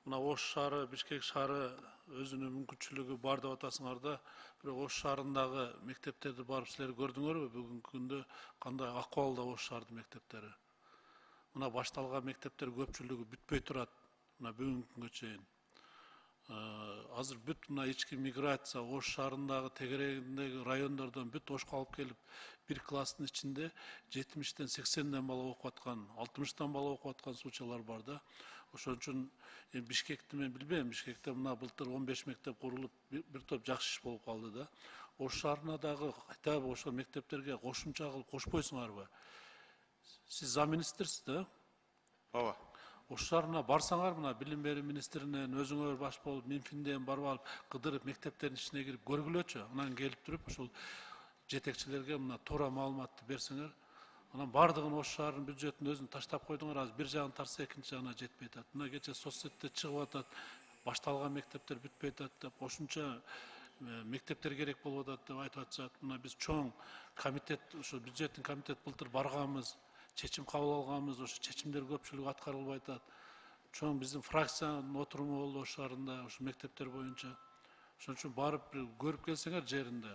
мына Ош шаары, Бишкек шаары өзүнүн мүмкүнчүлүгү бар деп атасыңар да, бирок Ош шаарындагы мектептерди барып силер көрдүңөрбү? Бүгүнкү күндө кандай акыбалда Ош шаардын мектептери? Мына башталган мектептер көпчүлүгү бүтпөй турат. Мына бүгүнкү күнгө чейин. Азыр бүт мына ички миграция Ош шаарындагы тегерегиндеги райондордон бүт Ошко алып келип, бир класстын ичинде 70-тен 80ден бала окуп аткан, 60тан бала окуп аткан случайлар бар да. Ошон үчүн Бишкекти мен билбейм. Бишкекте мына былтыр 15 мектеп курулуп, бир топ жакшы иш болуп калды да. Ош шаарына дагы кайта ошол мектептерге кошумча кылып кошпойсуңарбы? Сиз замминистрсиз да? Ооба. Ош шаарына барсаңар, мына билим берүү министринен өзүңөр баш болуп, Минфинден барып алып, кыдырып мектептердин ичине кирип көргүлөчү. Анан келип туруп ушул жетекчилерге мына туура маалыматты берсеңер, анан бардыгын Ош шаарынын бюджетин өзүн таштап койдуңар, азыр бир жагын тартса экинчи жагына жетпей атат. Мына кечээ соцсетте чыгып атат, башталган мектептер бүтпөй атат деп, кошумча мектептер керек болуп атат деп айтып атышат. Мына биз чоң комитет, ошо бюджеттин комитет былтыр барганбыз, чечим кабыл алганбыз, ошо чечимдер көпчүлүгү аткарылбай атат. Чоң биздин фракциянын отуруму болду Ош шаарында, ошо мектептер боюнча. Ошон үчүн барып көрүп келсеңер жеринде.